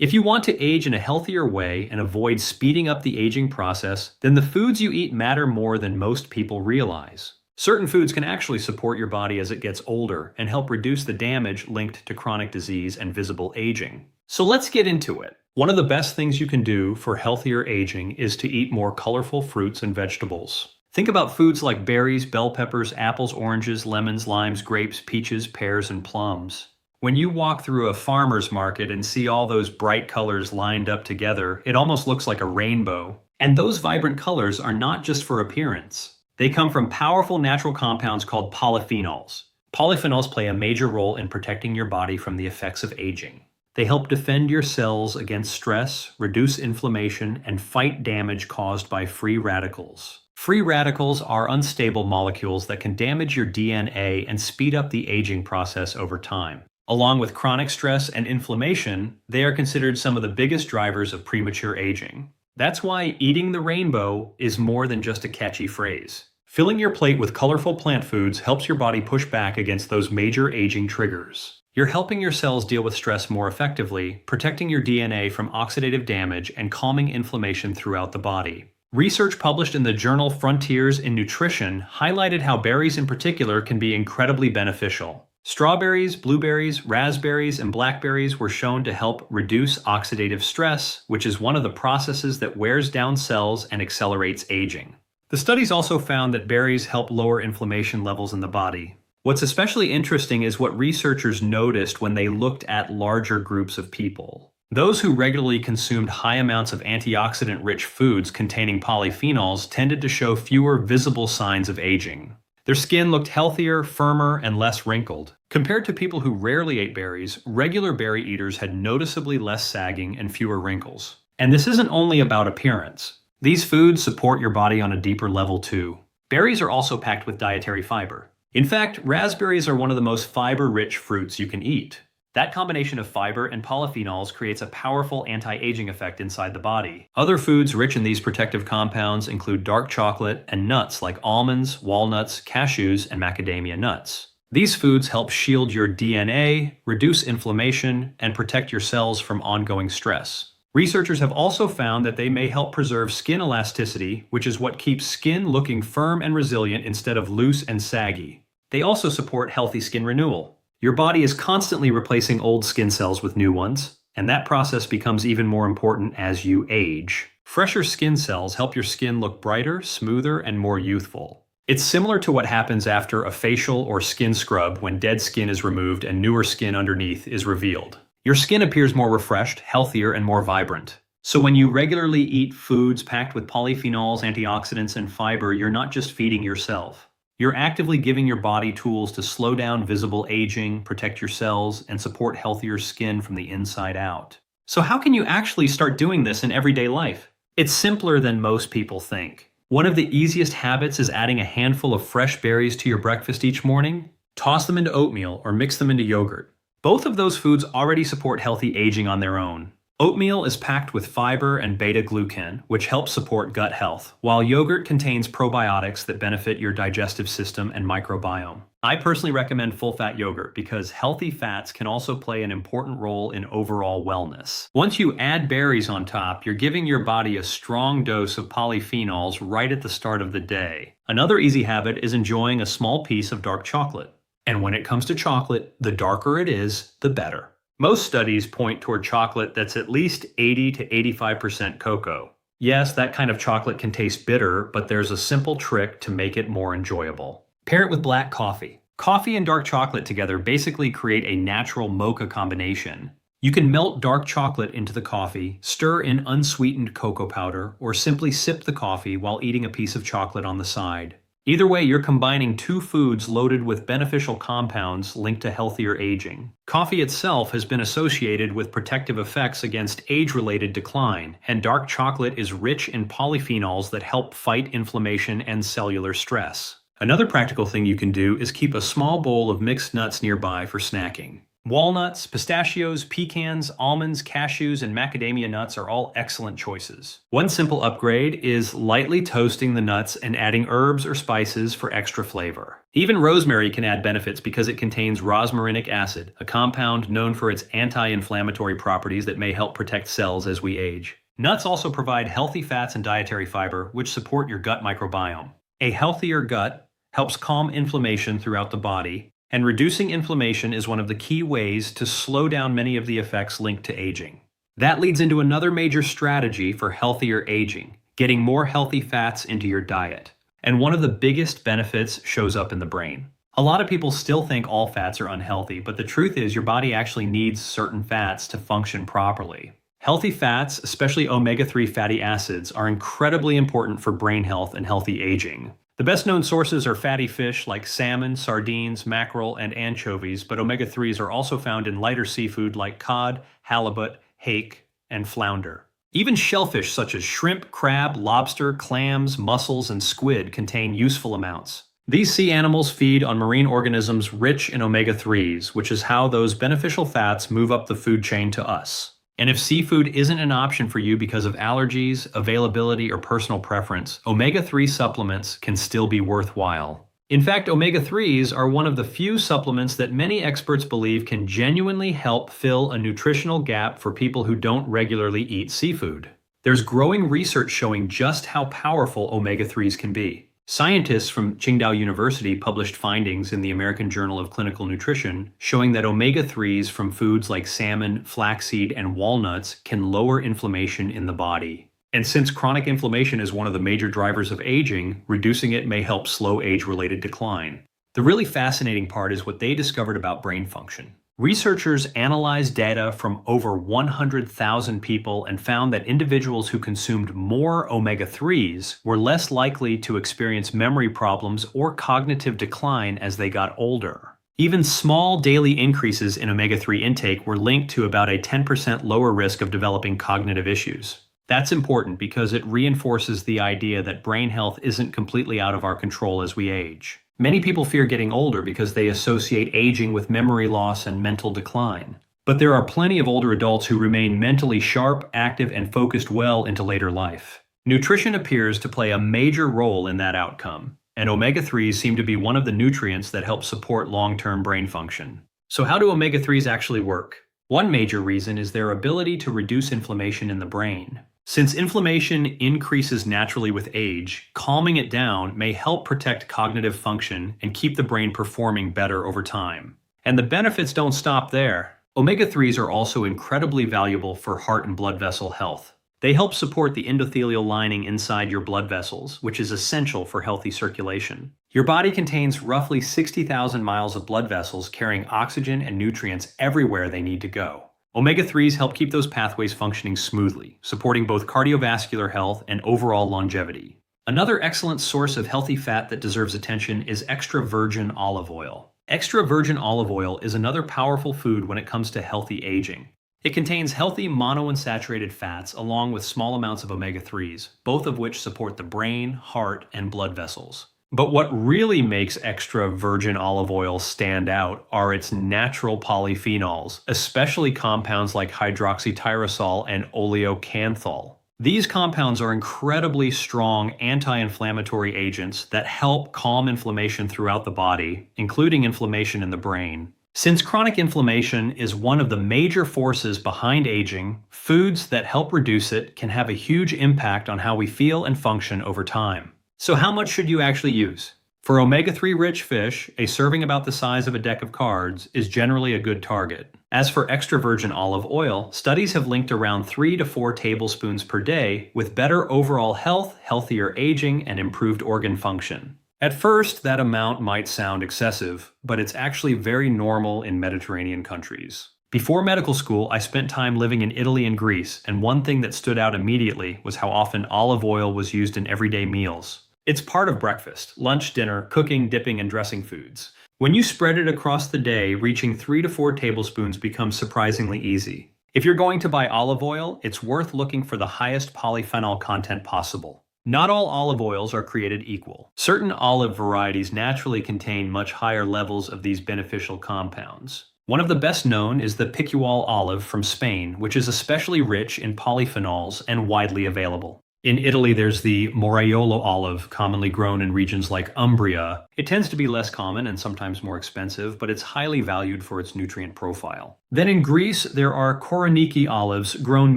If you want to age in a healthier way and avoid speeding up the aging process, then the foods you eat matter more than most people realize. Certain foods can actually support your body as it gets older and help reduce the damage linked to chronic disease and visible aging. So let's get into it. One of the best things you can do for healthier aging is to eat more colorful fruits and vegetables. Think about foods like berries, bell peppers, apples, oranges, lemons, limes, grapes, peaches, pears, and plums. When you walk through a farmer's market and see all those bright colors lined up together, it almost looks like a rainbow. And those vibrant colors are not just for appearance. They come from powerful natural compounds called polyphenols. Polyphenols play a major role in protecting your body from the effects of aging. They help defend your cells against stress, reduce inflammation, and fight damage caused by free radicals. Free radicals are unstable molecules that can damage your DNA and speed up the aging process over time. Along with chronic stress and inflammation, they are considered some of the biggest drivers of premature aging. That's why eating the rainbow is more than just a catchy phrase. Filling your plate with colorful plant foods helps your body push back against those major aging triggers. You're helping your cells deal with stress more effectively, protecting your DNA from oxidative damage, and calming inflammation throughout the body. Research published in the journal Frontiers in Nutrition highlighted how berries in particular can be incredibly beneficial. Strawberries, blueberries, raspberries, and blackberries were shown to help reduce oxidative stress, which is one of the processes that wears down cells and accelerates aging. The studies also found that berries help lower inflammation levels in the body. What's especially interesting is what researchers noticed when they looked at larger groups of people. Those who regularly consumed high amounts of antioxidant-rich foods containing polyphenols tended to show fewer visible signs of aging. Their skin looked healthier, firmer, and less wrinkled. Compared to people who rarely ate berries, regular berry eaters had noticeably less sagging and fewer wrinkles. And this isn't only about appearance. These foods support your body on a deeper level too. Berries are also packed with dietary fiber. In fact, raspberries are one of the most fiber-rich fruits you can eat. That combination of fiber and polyphenols creates a powerful anti-aging effect inside the body. Other foods rich in these protective compounds include dark chocolate and nuts like almonds, walnuts, cashews, and macadamia nuts. These foods help shield your DNA, reduce inflammation, and protect your cells from ongoing stress. Researchers have also found that they may help preserve skin elasticity, which is what keeps skin looking firm and resilient instead of loose and saggy. They also support healthy skin renewal. Your body is constantly replacing old skin cells with new ones, and that process becomes even more important as you age. Fresher skin cells help your skin look brighter, smoother, and more youthful. It's similar to what happens after a facial or skin scrub when dead skin is removed and newer skin underneath is revealed. Your skin appears more refreshed, healthier, and more vibrant. So when you regularly eat foods packed with polyphenols, antioxidants, and fiber, you're not just feeding yourself. You're actively giving your body tools to slow down visible aging, protect your cells, and support healthier skin from the inside out. So how can you actually start doing this in everyday life? It's simpler than most people think. One of the easiest habits is adding a handful of fresh berries to your breakfast each morning. Toss them into oatmeal or mix them into yogurt. Both of those foods already support healthy aging on their own. Oatmeal is packed with fiber and beta-glucan, which helps support gut health, while yogurt contains probiotics that benefit your digestive system and microbiome. I personally recommend full-fat yogurt because healthy fats can also play an important role in overall wellness. Once you add berries on top, you're giving your body a strong dose of polyphenols right at the start of the day. Another easy habit is enjoying a small piece of dark chocolate. And when it comes to chocolate, the darker it is, the better. Most studies point toward chocolate that's at least 80 to 85% cocoa. Yes, that kind of chocolate can taste bitter, but there's a simple trick to make it more enjoyable. Pair it with black coffee. Coffee and dark chocolate together basically create a natural mocha combination. You can melt dark chocolate into the coffee, stir in unsweetened cocoa powder, or simply sip the coffee while eating a piece of chocolate on the side. Either way, you're combining two foods loaded with beneficial compounds linked to healthier aging. Coffee itself has been associated with protective effects against age-related decline, and dark chocolate is rich in polyphenols that help fight inflammation and cellular stress. Another practical thing you can do is keep a small bowl of mixed nuts nearby for snacking. Walnuts, pistachios, pecans, almonds, cashews, and macadamia nuts are all excellent choices. One simple upgrade is lightly toasting the nuts and adding herbs or spices for extra flavor. Even rosemary can add benefits because it contains rosmarinic acid, a compound known for its anti-inflammatory properties that may help protect cells as we age. Nuts also provide healthy fats and dietary fiber, which support your gut microbiome. A healthier gut helps calm inflammation throughout the body, and reducing inflammation is one of the key ways to slow down many of the effects linked to aging. That leads into another major strategy for healthier aging, getting more healthy fats into your diet. And one of the biggest benefits shows up in the brain. A lot of people still think all fats are unhealthy, but the truth is your body actually needs certain fats to function properly. Healthy fats, especially omega-3 fatty acids, are incredibly important for brain health and healthy aging. The best known sources are fatty fish like salmon, sardines, mackerel, and anchovies, but omega-3s are also found in lighter seafood like cod, halibut, hake, and flounder. Even shellfish such as shrimp, crab, lobster, clams, mussels, and squid contain useful amounts. These sea animals feed on marine organisms rich in omega-3s, which is how those beneficial fats move up the food chain to us. And if seafood isn't an option for you because of allergies, availability, or personal preference, omega-3 supplements can still be worthwhile. In fact, omega-3s are one of the few supplements that many experts believe can genuinely help fill a nutritional gap for people who don't regularly eat seafood. There's growing research showing just how powerful omega-3s can be. Scientists from Qingdao University published findings in the American Journal of Clinical Nutrition showing that omega-3s from foods like salmon, flaxseed, and walnuts can lower inflammation in the body. And since chronic inflammation is one of the major drivers of aging, reducing it may help slow age-related decline. The really fascinating part is what they discovered about brain function. Researchers analyzed data from over 100,000 people and found that individuals who consumed more omega-3s were less likely to experience memory problems or cognitive decline as they got older. Even small daily increases in omega-3 intake were linked to about a 10% lower risk of developing cognitive issues. That's important because it reinforces the idea that brain health isn't completely out of our control as we age. Many people fear getting older because they associate aging with memory loss and mental decline. But there are plenty of older adults who remain mentally sharp, active, and focused well into later life. Nutrition appears to play a major role in that outcome, and omega-3s seem to be one of the nutrients that help support long-term brain function. So how do omega-3s actually work? One major reason is their ability to reduce inflammation in the brain. Since inflammation increases naturally with age, calming it down may help protect cognitive function and keep the brain performing better over time. And the benefits don't stop there. Omega-3s are also incredibly valuable for heart and blood vessel health. They help support the endothelial lining inside your blood vessels, which is essential for healthy circulation. Your body contains roughly 60,000 miles of blood vessels carrying oxygen and nutrients everywhere they need to go. Omega-3s help keep those pathways functioning smoothly, supporting both cardiovascular health and overall longevity. Another excellent source of healthy fat that deserves attention is extra virgin olive oil. Extra virgin olive oil is another powerful food when it comes to healthy aging. It contains healthy monounsaturated fats along with small amounts of omega-3s, both of which support the brain, heart, and blood vessels. But what really makes extra virgin olive oil stand out are its natural polyphenols, especially compounds like hydroxytyrosol and oleocanthal. These compounds are incredibly strong anti-inflammatory agents that help calm inflammation throughout the body, including inflammation in the brain. Since chronic inflammation is one of the major forces behind aging, foods that help reduce it can have a huge impact on how we feel and function over time. So how much should you actually use? For omega-3 rich fish, a serving about the size of a deck of cards is generally a good target. As for extra virgin olive oil, studies have linked around 3 to 4 tablespoons per day with better overall health, healthier aging, and improved organ function. At first, that amount might sound excessive, but it's actually very normal in Mediterranean countries. Before medical school, I spent time living in Italy and Greece, and one thing that stood out immediately was how often olive oil was used in everyday meals. It's part of breakfast, lunch, dinner, cooking, dipping, and dressing foods. When you spread it across the day, reaching 3 to 4 tablespoons becomes surprisingly easy. If you're going to buy olive oil, it's worth looking for the highest polyphenol content possible. Not all olive oils are created equal. Certain olive varieties naturally contain much higher levels of these beneficial compounds. One of the best known is the Picual olive from Spain, which is especially rich in polyphenols and widely available. In Italy, there's the Moraiolo olive, commonly grown in regions like Umbria. It tends to be less common and sometimes more expensive, but it's highly valued for its nutrient profile. Then in Greece, there are Koroniki olives, grown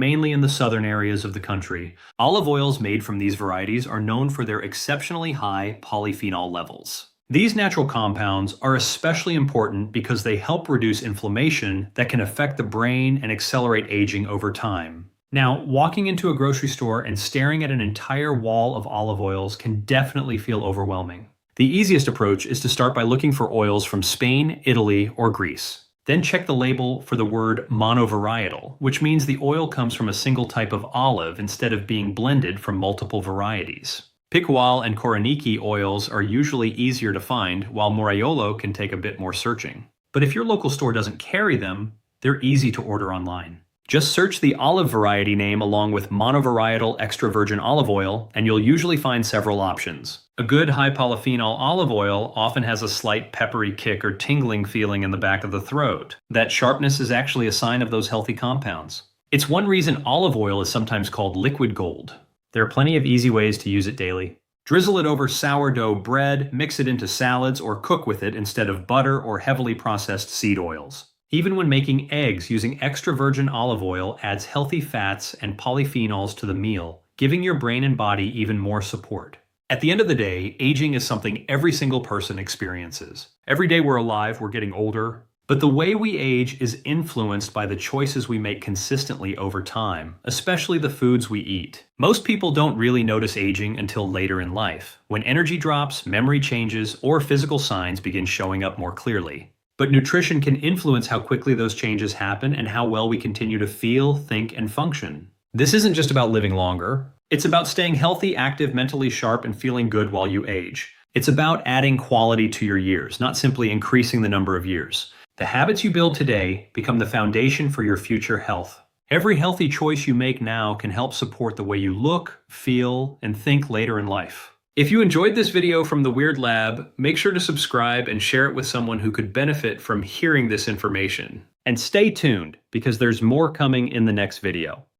mainly in the southern areas of the country. Olive oils made from these varieties are known for their exceptionally high polyphenol levels. These natural compounds are especially important because they help reduce inflammation that can affect the brain and accelerate aging over time. Now, walking into a grocery store and staring at an entire wall of olive oils can definitely feel overwhelming. The easiest approach is to start by looking for oils from Spain, Italy, or Greece. Then check the label for the word monovarietal, which means the oil comes from a single type of olive instead of being blended from multiple varieties. Picual and Koroniki oils are usually easier to find, while Moraiolo can take a bit more searching. But if your local store doesn't carry them, they're easy to order online. Just search the olive variety name along with monovarietal extra virgin olive oil, and you'll usually find several options. A good high polyphenol olive oil often has a slight peppery kick or tingling feeling in the back of the throat. That sharpness is actually a sign of those healthy compounds. It's one reason olive oil is sometimes called liquid gold. There are plenty of easy ways to use it daily. Drizzle it over sourdough bread, mix it into salads, or cook with it instead of butter or heavily processed seed oils. Even when making eggs, using extra virgin olive oil adds healthy fats and polyphenols to the meal, giving your brain and body even more support. At the end of the day, aging is something every single person experiences. Every day we're alive, we're getting older, but the way we age is influenced by the choices we make consistently over time, especially the foods we eat. Most people don't really notice aging until later in life, when energy drops, memory changes, or physical signs begin showing up more clearly. But nutrition can influence how quickly those changes happen and how well we continue to feel, think, and function. This isn't just about living longer. It's about staying healthy, active, mentally sharp, and feeling good while you age. It's about adding quality to your years, not simply increasing the number of years. The habits you build today become the foundation for your future health. Every healthy choice you make now can help support the way you look, feel, and think later in life. If you enjoyed this video from the Weird Lab, make sure to subscribe and share it with someone who could benefit from hearing this information. And stay tuned, because there's more coming in the next video.